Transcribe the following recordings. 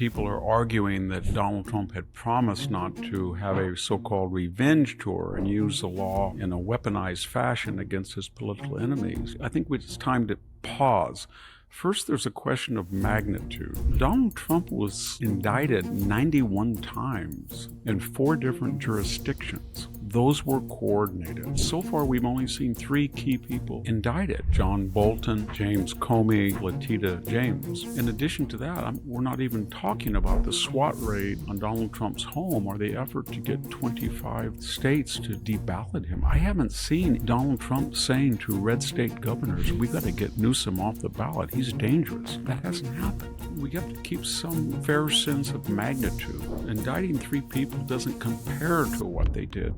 people are arguing that Donald Trump had promised not to have a so-called revenge tour and use the law in a weaponized fashion against his political enemies. I think it's time to pause. First, there's a question of magnitude. Donald Trump was indicted 91 times in 4 different jurisdictions. Those were coordinated. So far, we've only seen 3 key people indicted: John Bolton, James Comey, Letitia James. In addition to that, we're not even talking about the SWAT raid on Donald Trump's home or the effort to get 25 states to deballot him. I haven't seen Donald Trump saying to red state governors, we got to get Newsom off the ballot. He's dangerous. That hasn't happened. We have to keep some fair sense of magnitude. Indicting 3 people doesn't compare to what they did.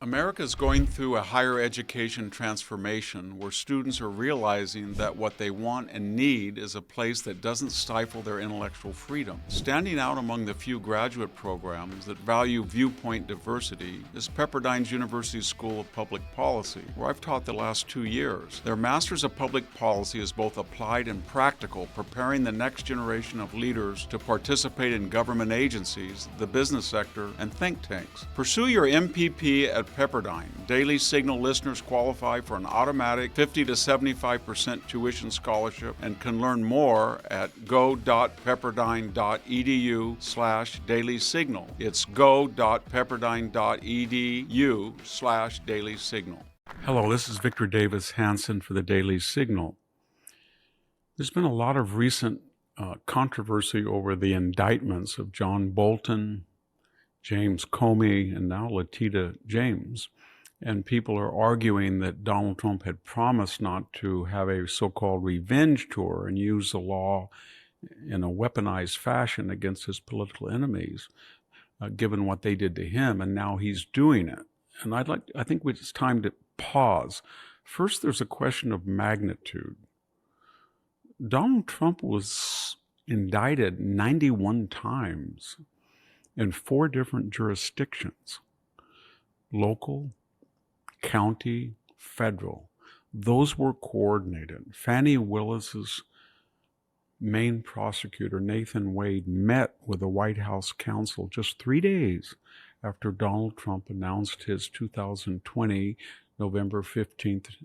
America is going through a higher education transformation where students are realizing that what they want and need is a place that doesn't stifle their intellectual freedom. Standing out among the few graduate programs that value viewpoint diversity is Pepperdine University School of Public Policy, where I've taught the last 2 years. Their Masters of Public Policy is both applied and practical, preparing the next generation of leaders to participate in government agencies, the business sector, and think tanks. Pursue your MPP at Pepperdine. Daily Signal listeners qualify for an automatic 50 to 75% tuition scholarship and can learn more at go.pepperdine.edu/Daily Signal. It's go.pepperdine.edu/Daily Signal. Hello, this is Victor Davis Hanson for the Daily Signal. There's been a lot of recent controversy over the indictments of John Bolton, James Comey, and now Letitia James. And people are arguing that Donald Trump had promised not to have a so-called revenge tour and use the law in a weaponized fashion against his political enemies, given what they did to him, and now he's doing it. And I think it's time to pause. First, there's a question of magnitude. Donald Trump was indicted 91 times in 4 different jurisdictions: local, county, federal. Those were coordinated. Fani Willis's main prosecutor, Nathan Wade, met with the White House counsel just 3 days after Donald Trump announced his 2020 November 15th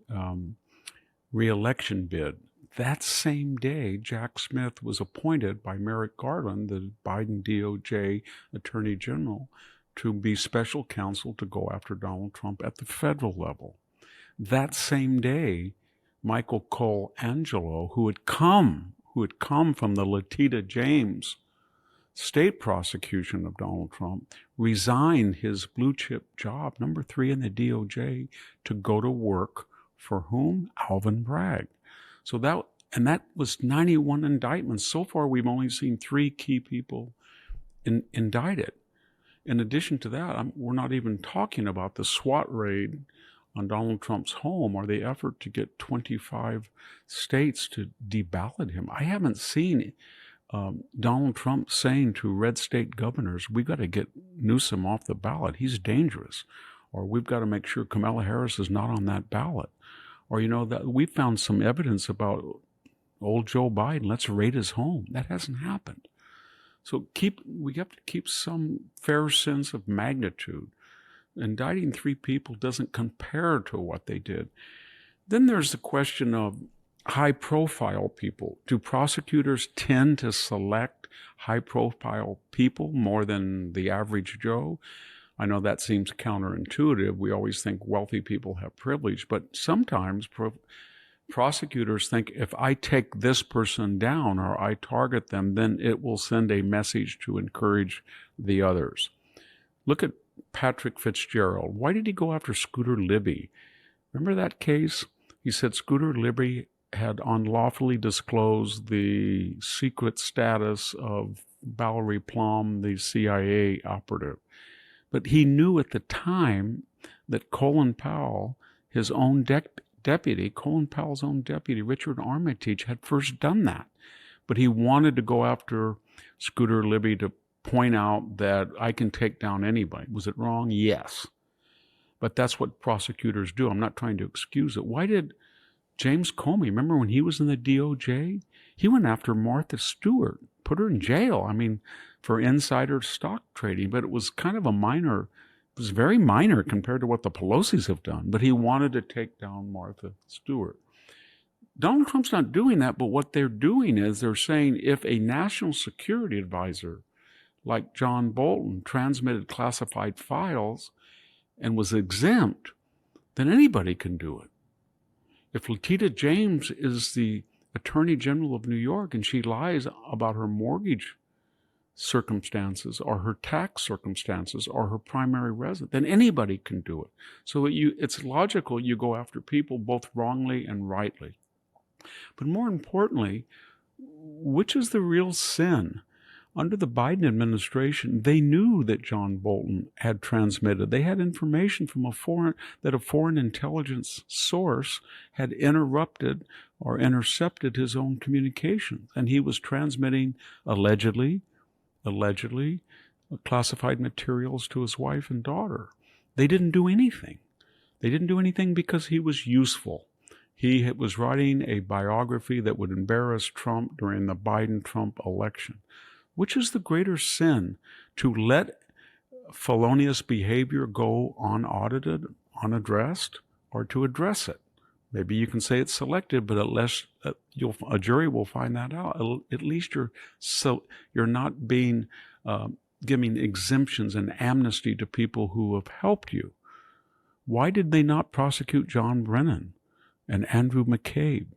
re-election bid. That same day, Jack Smith was appointed by Merrick Garland, the Biden DOJ Attorney General, to be special counsel to go after Donald Trump at the federal level. That same day, Michael Colangelo, who had come from the Letitia James state prosecution of Donald Trump, resigned his blue chip job, number 3 in the DOJ, to go to work for whom? Alvin Bragg. So that was 91 indictments. So far, we've only seen 3 key people indicted. In addition to that, we're not even talking about the SWAT raid on Donald Trump's home or the effort to get 25 states to deballot him. I haven't seen Donald Trump saying to red state governors, we got to get Newsom off the ballot. He's dangerous. Or we've got to make sure Kamala Harris is not on that ballot. Or, that we found some evidence about old Joe Biden. Let's raid his home. That hasn't happened. So we have to keep some fair sense of magnitude. Indicting 3 people doesn't compare to what they did. Then there's the question of high-profile people. Do prosecutors tend to select high-profile people more than the average Joe? I know that seems counterintuitive. We always think wealthy people have privilege, but sometimes prosecutors think if I take this person down or I target them, then it will send a message to encourage the others. Look at Patrick Fitzgerald. Why did he go after Scooter Libby? Remember that case? He said Scooter Libby had unlawfully disclosed the secret status of Valerie Plum, the CIA operative. But he knew at the time that Colin Powell, his own deputy, Colin Powell's own deputy, Richard Armitage, had first done that. But he wanted to go after Scooter Libby to point out that I can take down anybody. Was it wrong? Yes. But that's what prosecutors do. I'm not trying to excuse it. Why did James Comey, remember when he was in the DOJ? He went after Martha Stewart, put her in jail, for insider stock trading, but it was kind of it was very minor compared to what the Pelosi's have done, but he wanted to take down Martha Stewart. Donald Trump's not doing that, but what they're doing is they're saying if a national security advisor like John Bolton transmitted classified files and was exempt, then anybody can do it. If Letitia James is the Attorney General of New York and she lies about her mortgage circumstances or her tax circumstances or her primary residence, then anybody can do it. So it's logical you go after people both wrongly and rightly. But more importantly, which is the real sin? Under the Biden administration, they knew that John Bolton had transmitted. They had information from a foreign intelligence source had interrupted or intercepted his own communications, and he was transmitting allegedly classified materials to his wife and daughter. They didn't do anything. They didn't do anything because he was useful. He was writing a biography that would embarrass Trump during the Biden-Trump election. Which is the greater sin, to let felonious behavior go unaudited, unaddressed, or to address it? Maybe you can say it's selective, but unless a jury will find that out. At least you're not being giving exemptions and amnesty to people who have helped you. Why did they not prosecute John Brennan and Andrew McCabe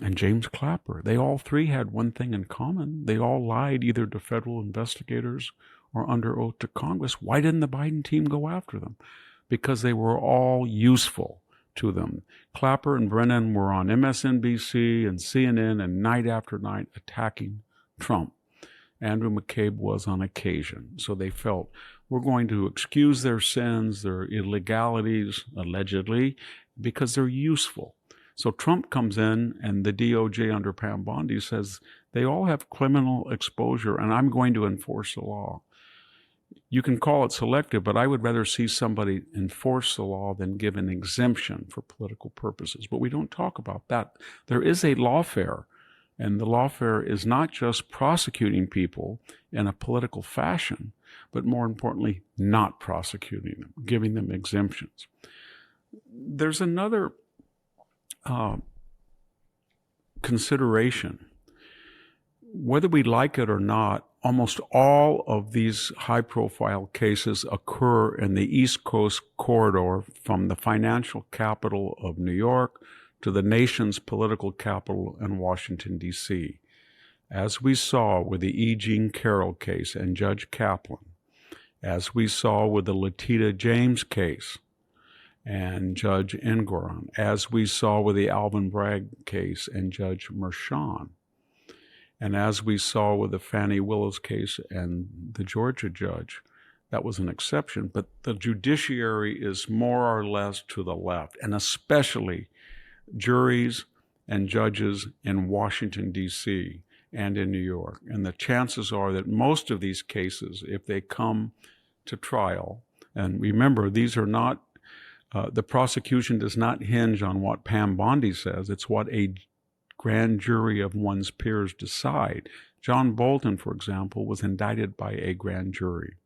and James Clapper? They all three had one thing in common. They all lied either to federal investigators or under oath to Congress. Why didn't the Biden team go after them? Because they were all useful to them. Clapper and Brennan were on MSNBC and CNN and night after night attacking Trump. Andrew McCabe was on occasion. So they felt, we're going to excuse their sins, their illegalities, allegedly, because they're useful. So Trump comes in, and the DOJ under Pam Bondi says they all have criminal exposure, and I'm going to enforce the law. You can call it selective, but I would rather see somebody enforce the law than give an exemption for political purposes. But we don't talk about that. There is a lawfare, and the lawfare is not just prosecuting people in a political fashion, but more importantly, not prosecuting them, giving them exemptions. There's another consideration. Whether we like it or not, almost all of these high-profile cases occur in the East Coast corridor from the financial capital of New York to the nation's political capital in Washington, D.C. As we saw with the E. Jean Carroll case and Judge Kaplan, as we saw with the Letitia James case and Judge Engoron, as we saw with the Alvin Bragg case and Judge Merchan, and as we saw with the Fannie Willis case and the Georgia judge. That was an exception, but the judiciary is more or less to the left, and especially juries and judges in Washington, D.C. and in New York. And the chances are that most of these cases, if they come to trial, and remember, these are not the prosecution does not hinge on what Pam Bondi says. It's what a grand jury of one's peers decide. John Bolton, for example, was indicted by a grand jury.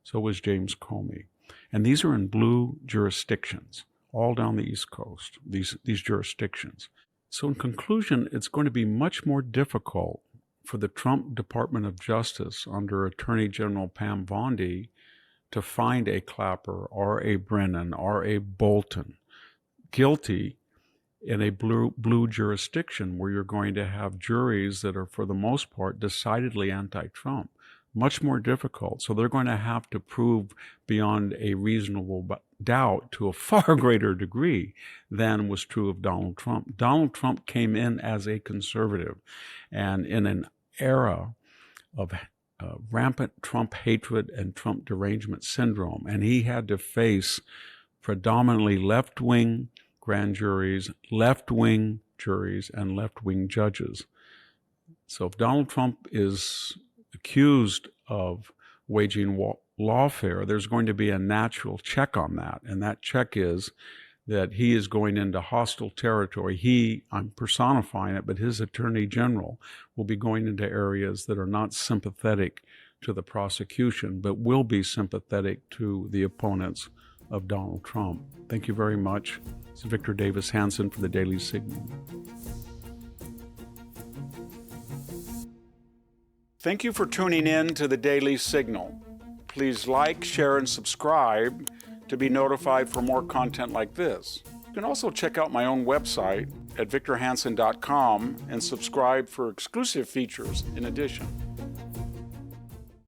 So was James Comey. And these are in blue jurisdictions, all down the East Coast, these jurisdictions. So in conclusion, it's going to be much more difficult for the Trump Department of Justice under Attorney General Pam Bondi to find a Clapper or a Brennan or a Bolton guilty in a blue jurisdiction where you're going to have juries that are, for the most part, decidedly anti-Trump. Much more difficult. So they're going to have to prove beyond a reasonable doubt to a far greater degree than was true of Donald Trump. Donald Trump came in as a conservative, and in an era of rampant Trump hatred and Trump derangement syndrome, and he had to face predominantly left-wing grand juries, left-wing juries, and left-wing judges. So if Donald Trump is accused of waging Lawfare, there's going to be a natural check on that. And that check is that he is going into hostile territory. I'm personifying it, but his Attorney General will be going into areas that are not sympathetic to the prosecution, but will be sympathetic to the opponents of Donald Trump. Thank you very much. This is Victor Davis Hanson for the Daily Signal. Thank you for tuning in to the Daily Signal. Please like, share, and subscribe to be notified for more content like this. You can also check out my own website at victorhanson.com and subscribe for exclusive features in addition.